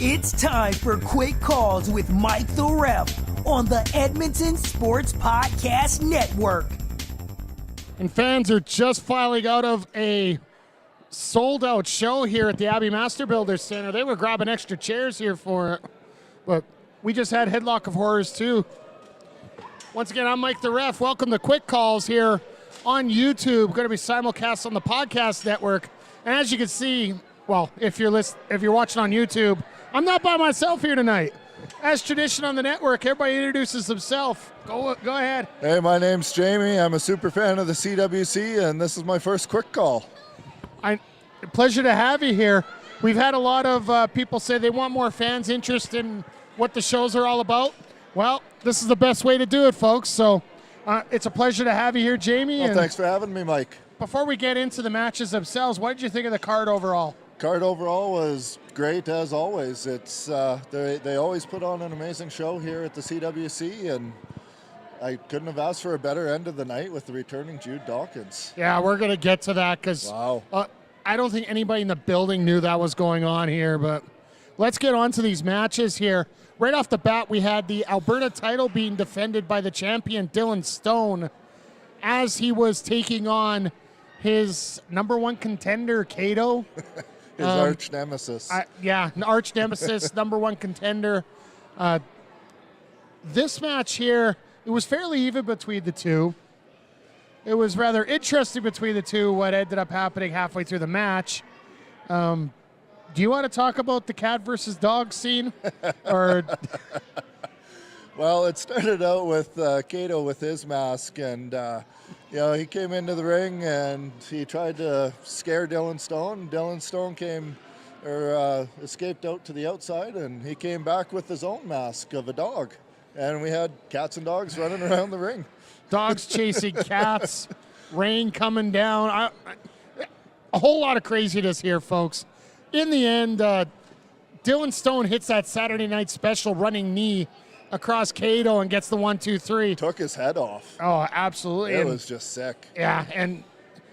It's time for Quick Calls with Mike the Ref on the Edmonton Sports Podcast Network. And fans are just filing out of a sold-out show here at the Abbey Master Builders Center. They were grabbing extra chairs here for it, but we just had Headlock of Horrors too. Once again, I'm Mike the Ref. Welcome to Quick Calls here on YouTube. Going to be simulcast on the podcast network. And as you can see, well, if you're watching on YouTube, I'm not by myself here tonight. As tradition on the network, everybody introduces themselves. Go ahead. Hey, my name's Jamie. I'm a super fan of the CWC, and this is my first quick call. Pleasure to have you here. We've had a lot of people say they want more fans' interest in what the shows are all about. Well, this is the best way to do it, folks. So it's a pleasure to have you here, Jamie. Well, thanks for having me, Mike. Before we get into the matches themselves, what did you think of the card overall? Card overall was great, as always. It's they always put on an amazing show here at the CWC, and I couldn't have asked for a better end of the night with the returning Jude Dawkins. Yeah, we're going to get to that because I don't think anybody in the building knew that was going on here, but let's get on to these matches here. Right off the bat, we had the Alberta title being defended by the champion Dylan Stone as he was taking on his number one contender, Cato. His arch nemesis. Arch nemesis, number one contender. This match here, it was fairly even between the two. It was rather interesting between the two, what ended up happening halfway through the match. Do you want to talk about the cat versus dog scene? Or Well, it started out with Cato with his mask, and he came into the ring and he tried to scare Dylan Stone. Dylan Stone escaped out to the outside, and he came back with his own mask of a dog, and we had cats and dogs running around the ring. Dogs chasing cats, rain coming down. A whole lot of craziness here, folks. In the end, Dylan Stone hits that Saturday Night Special running knee across Cato and gets the 1-2-3. Took his head off. Oh, absolutely. It was just sick. Yeah, and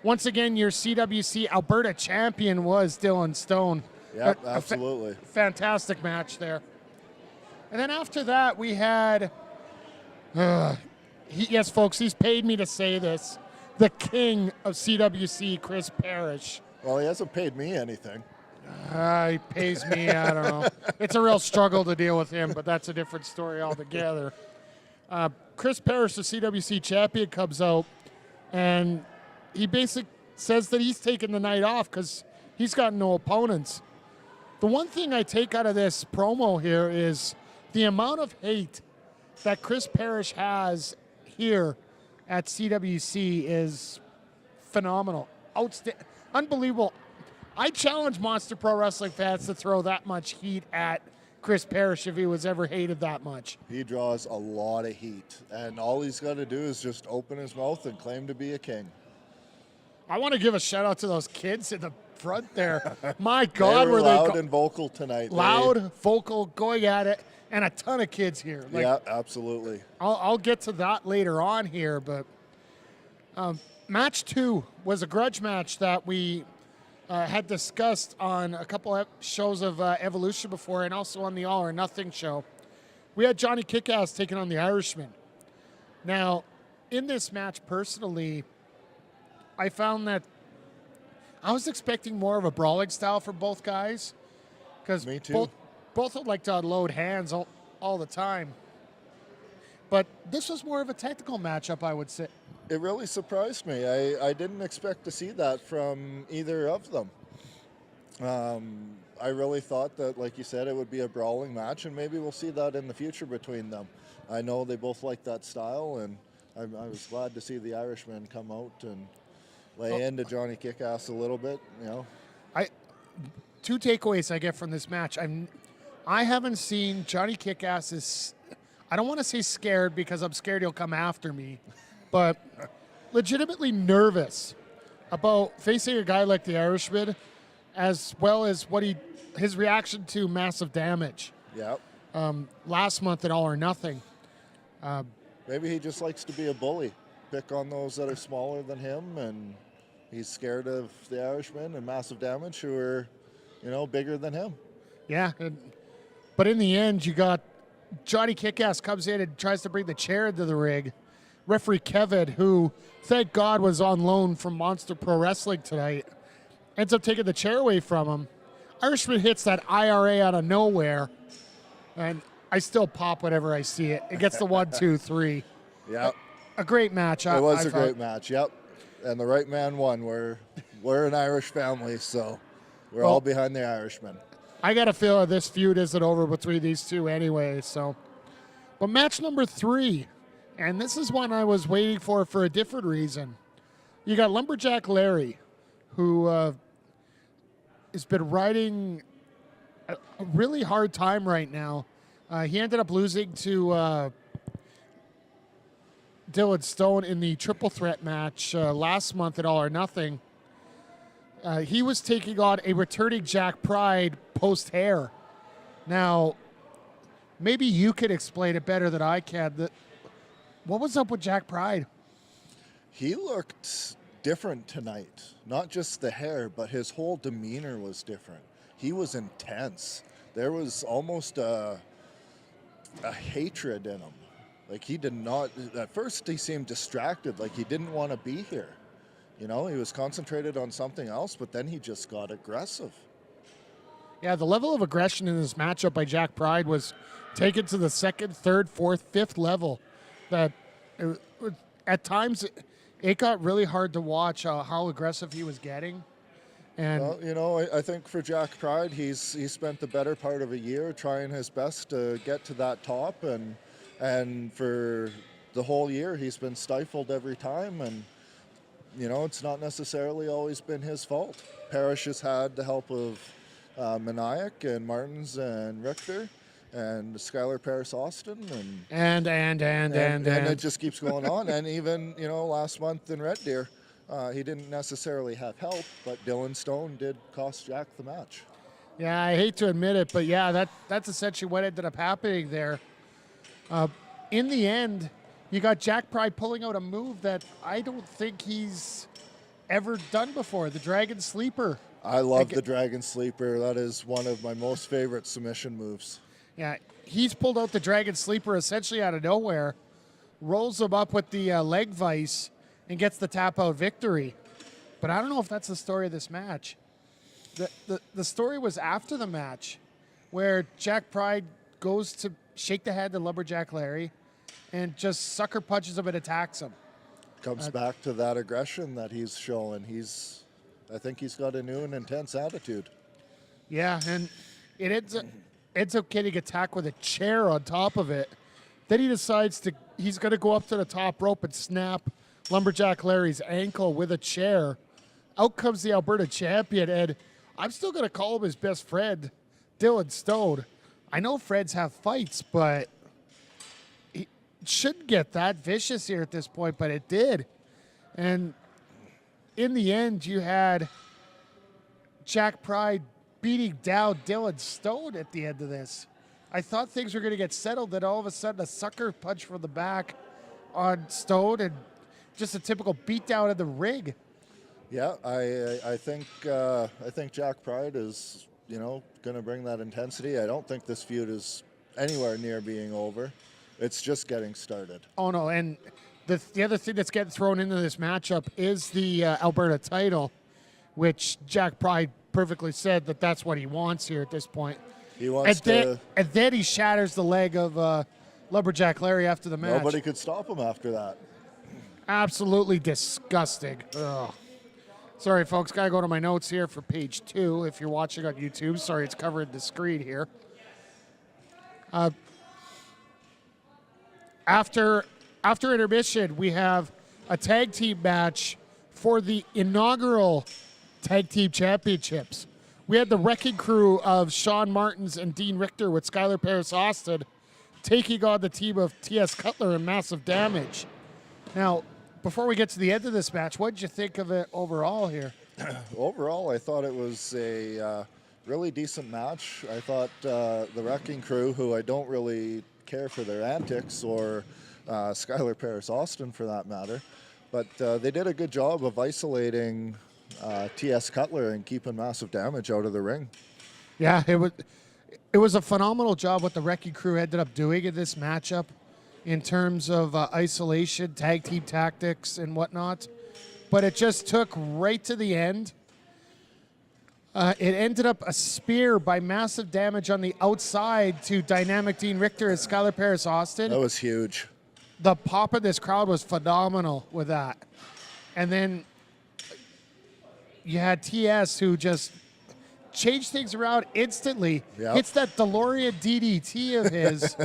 once again, your CWC Alberta champion was Dylan Stone. Yeah, absolutely. Fantastic match there. And then after that, we had, yes, folks, he's paid me to say this, the king of CWC, Chris Parrish. Well, he hasn't paid me anything. He pays me, I don't know. It's a real struggle to deal with him, but that's a different story altogether. Chris Parrish, the CWC champion, comes out, and he basically says that he's taking the night off because he's got no opponents. The one thing I take out of this promo here is the amount of hate that Chris Parrish has here at CWC is phenomenal. Outstanding. Unbelievable. I challenge Monster Pro Wrestling fans to throw that much heat at Chris Parrish if he was ever hated that much. He draws a lot of heat, and all he's got to do is just open his mouth and claim to be a king. I want to give a shout out to those kids in the front there. My God, were loud and vocal tonight. Loud, vocal, going at it, and a ton of kids here. Yeah, absolutely. I'll get to that later on here, but match 2 was a grudge match that we had discussed on a couple of shows of Evolution before, and also on the All or Nothing show. We had Johnny Kickass taking on the Irishman. Now, in this match, personally, I found that I was expecting more of a brawling style for both guys, because both would like to unload hands all the time. But this was more of a technical matchup, I would say. It really surprised me. I didn't expect to see that from either of them. I really thought that, like you said, it would be a brawling match, and maybe we'll see that in the future between them. I know they both like that style, and I was glad to see the Irishman come out and lay into Johnny Kickass a little bit. Two takeaways I get from this match. I haven't seen Johnny Kickass I don't want to say scared because I'm scared he'll come after me, but legitimately nervous about facing a guy like the Irishman, as well as his reaction to Massive Damage. Yep. Last month at All or Nothing. Maybe he just likes to be a bully, pick on those that are smaller than him, and he's scared of the Irishman and Massive Damage, who are, bigger than him. Yeah, But in the end, you got Johnny Kickass comes in and tries to bring the chair into the ring. Referee Kevin, who, thank God, was on loan from Monster Pro Wrestling tonight, ends up taking the chair away from him. Irishman hits that IRA out of nowhere, and I still pop whenever I see it. It gets the 1, 2, 3. Yep. A great match. It was a great match, yep. And the right man won. We're an Irish family, so we're all behind the Irishman. I got a feeling this feud isn't over between these two anyway. So, but match number 3, and this is one I was waiting for a different reason. You got Lumberjack Larry, who has been riding a really hard time right now. He ended up losing to Dylan Stone in the triple threat match last month at All or Nothing. He was taking on a returning Jack Pride post-hair. Now, maybe you could explain it better than I can. What was up with Jack Pride? He looked different tonight. Not just the hair, but his whole demeanor was different. He was intense. There was almost a hatred in him. Like, he did not, at first he seemed distracted, like he didn't want to be here. You know, he was concentrated on something else, but then he just got aggressive. Yeah, the level of aggression in this matchup by Jack Pride was taken to the 2nd, 3rd, 4th, 5th level. That at times it got really hard to watch how aggressive he was getting. And well, you know, I think for Jack Pride, he spent the better part of a year trying his best to get to that top, and for the whole year he's been stifled every time, and you know, it's not necessarily always been his fault. Parrish has had the help of Maniac and Martins and Richter and Skylar Paris Austin and it just keeps going on. And even, you know, last month in Red Deer, he didn't necessarily have help, but Dylan Stone did cost Jack the match. Yeah, I hate to admit it, but yeah, that's essentially what ended up happening there. In the end, you got Jack Pride pulling out a move that I don't think he's ever done before, the Dragon Sleeper. I love the Dragon Sleeper. That is one of my most favorite submission moves. Yeah, he's pulled out the Dragon Sleeper essentially out of nowhere, rolls him up with the leg vice, and gets the tap-out victory. But I don't know if that's the story of this match. The story was after the match, where Jack Pride goes to shake the hand of Lumberjack Larry and just sucker punches him and attacks him. Comes back to that aggression that he's showing. I think he's got a new and intense attitude. Yeah, and it ends up getting attacked with a chair on top of it. Then he decides he's going to go up to the top rope and snap Lumberjack Larry's ankle with a chair. Out comes the Alberta champion, and I'm still going to call him his best friend, Dylan Stone. I know friends have fights, but he shouldn't get that vicious here at this point, but it did. And in the end, you had Jack Pride beating down Dylan Stone at the end of this. I thought things were going to get settled, then all of a sudden a sucker punch from the back on Stone and just a typical beatdown in the ring. Yeah, I think Jack Pride is, you know, going to bring that intensity. I don't think this feud is anywhere near being over. It's just getting started. Oh, no, and the other thing that's getting thrown into this matchup is the Alberta title, which Jack Pride perfectly said that's what he wants here at this point. He wants and then he shatters the leg of Lumberjack Larry after the match. Nobody could stop him after that. Absolutely disgusting. Ugh. Sorry, folks. Got to go to my notes here for page 2 if you're watching on YouTube. Sorry, it's covering the screen here. After intermission, we have a tag team match for the inaugural Tag Team Championships. We had the Wrecking Crew of Sean Martins and Dean Richter with Skylar Paris Austin taking on the team of T.S. Cutler and Massive Damage. Now, before we get to the end of this match, what did you think of it overall here? Overall, I thought it was a really decent match. I thought the Wrecking Crew, who I don't really care for their antics, or Skylar Paris Austin for that matter, but they did a good job of isolating T.S. Cutler and keeping Massive Damage out of the ring. Yeah, It was a phenomenal job what the Wrecking Crew ended up doing in this matchup in terms of isolation, tag team tactics, and whatnot. But it just took right to the end. It ended up a spear by massive damage on the outside to Dynamic Dean Richter and Skylar Paris Austin. That was huge. The pop of this crowd was phenomenal with that. And then you had TS who just changed things around instantly. Yep. Hits that DeLorean DDT of his,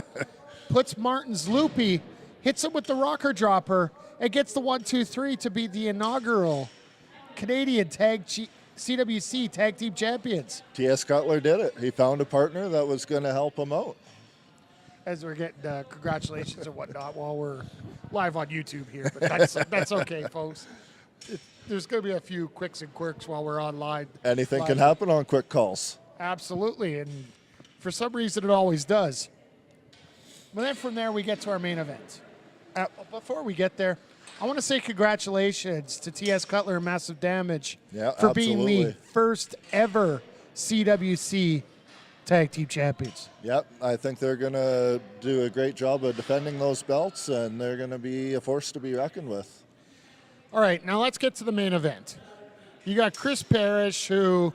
puts Martin's loopy, hits him with the rocker dropper, and gets the 1-2-3 to be the inaugural Canadian CWC Tag Team Champions. T.S. Cutler did it. He found a partner that was going to help him out. As we're getting congratulations and whatnot while we're live on YouTube here, but that's okay, folks. There's going to be a few quicks and quirks while we're online. Anything can happen on quick calls. Absolutely, and for some reason it always does. But then from there we get to our main event. Before we get there, I want to say congratulations to T.S. Cutler and Massive Damage for being the first ever CWC Tag Team Champions. Yep, I think they're going to do a great job of defending those belts, and they're going to be a force to be reckoned with. All right, now let's get to the main event. You got Chris Parrish, who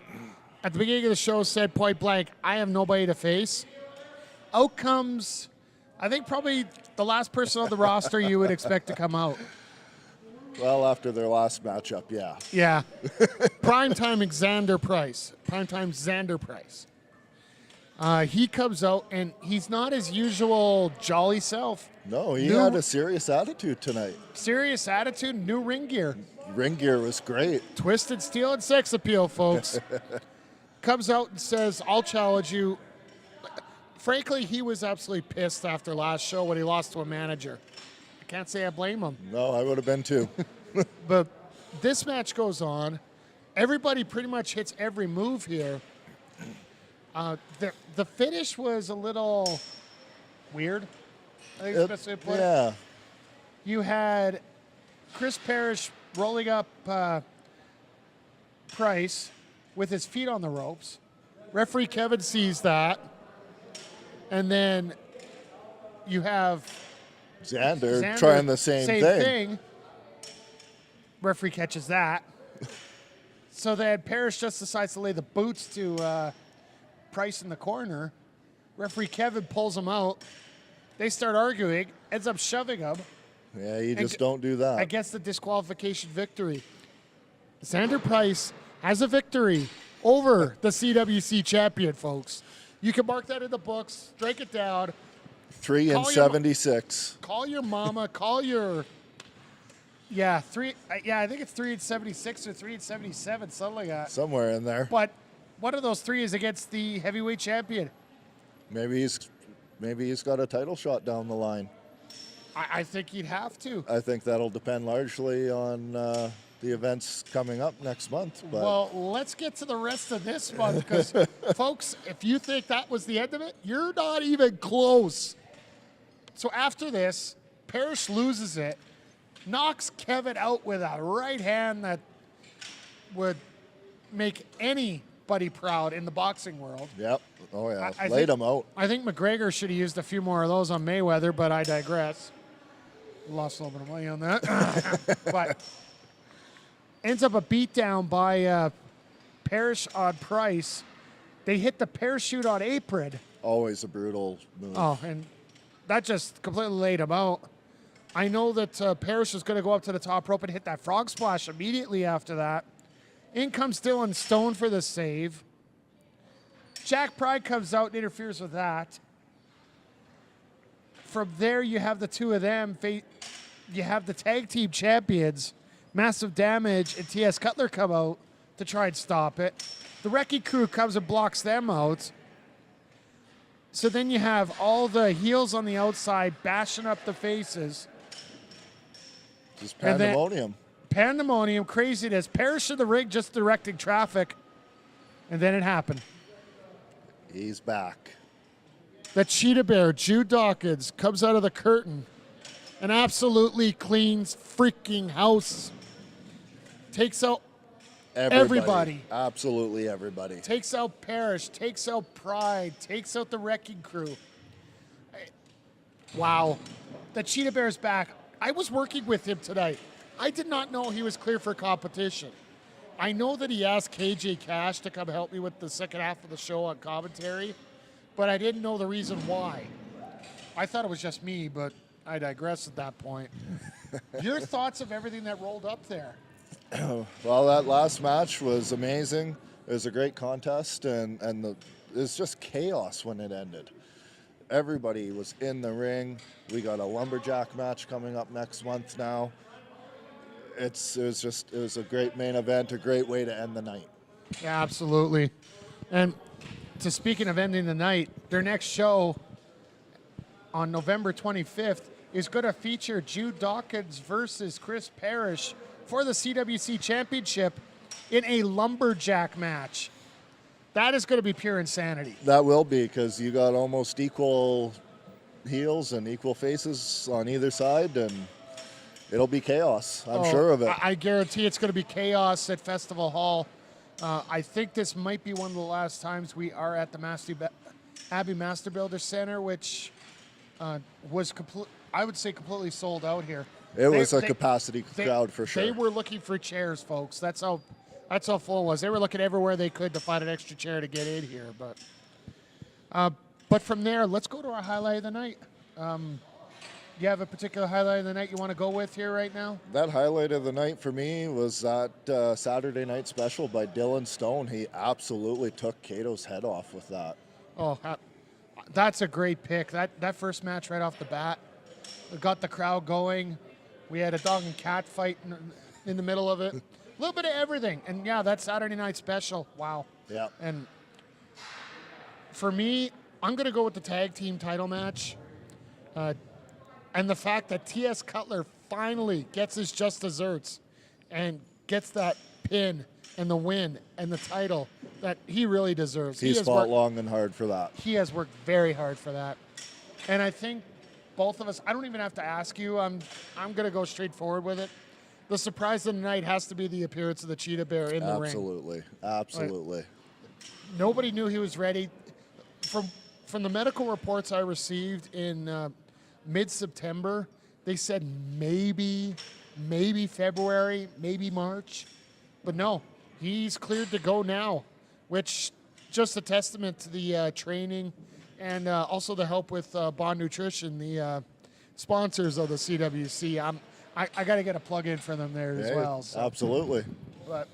at the beginning of the show said point blank, I have nobody to face. Out comes, I think, probably the last person on the roster you would expect to come out. Well, after their last matchup, yeah. Yeah. Primetime Xander Price. Primetime Xander Price. He comes out, and he's not his usual jolly self. No, he had a serious attitude tonight. Serious attitude, new ring gear. Ring gear was great. Twisted steel and sex appeal, folks. Comes out and says, I'll challenge you. Frankly, he was absolutely pissed after last show when he lost to a manager. I can't say I blame him. No, I would have been too. But this match goes on. Everybody pretty much hits every move here. The finish was a little weird, I think is the best way to put it. Yeah. You had Chris Parrish rolling up Price with his feet on the ropes. Referee Kevin sees that. And then you have Xander trying the same thing. Referee catches that. So then Parrish just decides to lay the boots to Price in the corner. Referee Kevin pulls him out. They start arguing, ends up shoving him. Yeah, you just don't do that. I guess the disqualification victory. Xander Price has a victory over the CWC champion, folks. You can mark that in the books, strike it down. 3-76. Call your mama, call your... Yeah, I think it's 3-76 or 3-77, something like that. Somewhere in there. But one of those three is against the heavyweight champion. Maybe he's got a title shot down the line. I think he'd have to. I think that'll depend largely on the events coming up next month. But Well, let's get to the rest of this month because, folks, if you think that was the end of it, you're not even close. So after this, Parrish loses it, knocks Kevin out with a right hand that would make anybody proud in the boxing world. Yep. Oh, yeah. I Laid think- him out. I think McGregor should have used a few more of those on Mayweather, but I digress. Lost a little bit of money on that. But ends up a beatdown by Parrish on Price. They hit the parachute on Apron. Always a brutal move. Oh, and that just completely laid him out. I know that Parrish was going to go up to the top rope and hit that frog splash immediately after that. In comes Dylan Stone for the save. Jack Pride comes out and interferes with that. From there, you have the two of them. You have the tag team champions, Massive Damage and T.S. Cutler come out to try and stop it. The Wrecking Crew comes and blocks them out. So then you have all the heels on the outside bashing up the faces. Just pandemonium. Pandemonium, craziness. Parrish in the ring just directing traffic. And then it happened. He's back. The Cheetah Bear, Jude Dawkins, comes out of the curtain and absolutely cleans freaking house. Takes out Everybody. Absolutely everybody. Takes out Parrish, takes out Pride, takes out the Wrecking Crew. Wow. The Cheetah Bear's back. I was working with him tonight. I did not know he was clear for competition. I know that he asked KJ Cash to come help me with the second half of the show on commentary, but I didn't know the reason why. I thought it was just me, but I digress at that point. Your thoughts of everything that rolled up there? Well, that last match was amazing. It was a great contest, and it was just chaos when it ended. Everybody was in the ring. We got a lumberjack match coming up next month now. It was a great main event, a great way to end the night. Yeah, absolutely. And speaking of ending the night, their next show on November 25th is going to feature Jude Dawkins versus Chris Parrish for the CWC Championship in a lumberjack match. That is going to be pure insanity. That will be, because you got almost equal heels and equal faces on either side, and it'll be chaos. I'm sure of it. I guarantee it's going to be chaos at Festival Hall. I think this might be one of the last times we are at the Abbey Master Builder Center, which was I would say completely sold out here. It was a capacity crowd for sure. They were looking for chairs, folks. That's how full it was. They were looking everywhere they could to find an extra chair to get in here. But from there, let's go to our highlight of the night. You have a particular highlight of the night you want to go with here right now? That highlight of the night for me was that Saturday night special by Dylan Stone. He absolutely took Cato's head off with that. Oh, that's a great pick. That first match right off the bat, it got the crowd going. We had a dog and cat fight in the middle of it. A little bit of everything. And yeah, that Saturday night special, wow. Yeah. And for me, I'm going to go with the tag team title match. And the fact that T.S. Cutler finally gets his just desserts and gets that pin and the win and the title that he really deserves. He's fought long and hard for that. He has worked very hard for that. And I think both of us, I don't even have to ask you. I'm going to go straight forward with it. The surprise of the night has to be the appearance of the Cheetah Bear in the ring. Absolutely. Like, nobody knew he was ready. From the medical reports I received in mid-September, they said maybe February, maybe March. But no, he's cleared to go now, which just a testament to the training and also the help with Bond Nutrition, the sponsors of the CWC. I got to get a plug in for them there as well. So. Absolutely. But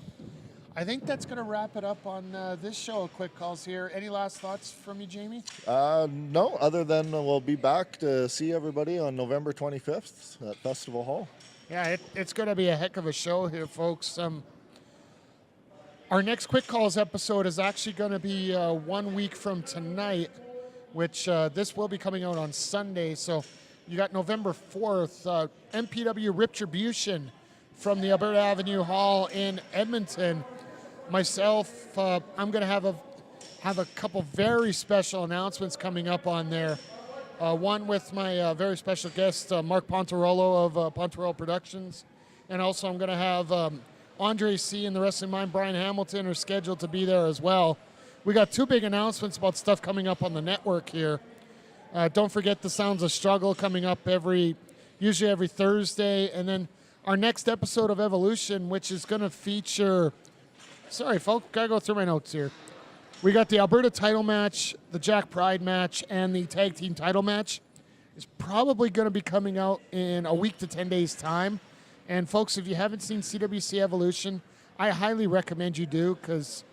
I think that's going to wrap it up on this show of Quick Calls here. Any last thoughts from you, Jamie? No, other than we'll be back to see everybody on November 25th at Festival Hall. Yeah, it's going to be a heck of a show here, folks. Our next Quick Calls episode is actually going to be 1 week from tonight, which this will be coming out on Sunday. So you got November 4th, MPW Retribution from the Alberta Avenue Hall in Edmonton. Myself, I'm going to have a couple very special announcements coming up on there. One with my very special guest, Mark Pontarolo of Pontarolo Productions. And also I'm going to have Andre C. and the Wrestling Mind, Brian Hamilton, are scheduled to be there as well. We got two big announcements about stuff coming up on the network here. Don't forget the Sounds of Struggle coming up usually every Thursday. And then our next episode of Evolution, which is going to feature... Sorry, folks, got to go through my notes here. We got the Alberta title match, the Jack Pride match, and the tag team title match. It's probably going to be coming out in a week to 10 days' time. And, folks, if you haven't seen CWC Evolution, I highly recommend you do because,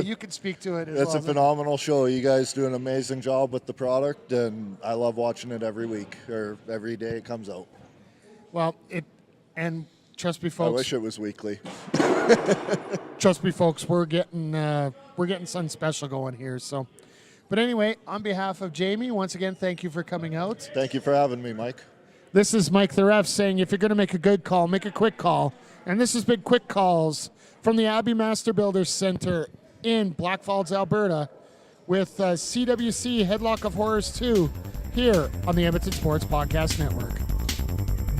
you can speak to it as well. It's a phenomenal show. You guys do an amazing job with the product, and I love watching it every week or every day it comes out. Well, and trust me, folks. I wish it was weekly. Trust me, folks. We're getting something special going here. So, but anyway, on behalf of Jamie, once again, thank you for coming out. Thank you for having me, Mike. This is Mike the Ref saying, if you're going to make a good call, make a quick call. And this has been Quick Calls from the Abbey Master Builders Center in Blackfalds, Alberta, with CWC Headlock of Horrors 2 here on the Edmonton Sports Podcast Network.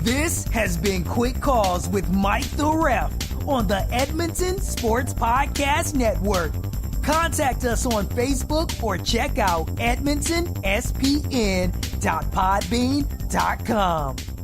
This has been Quick Calls with Mike the Ref on the Edmonton Sports Podcast Network. Contact us on Facebook or check out edmontonspn.podbean.com.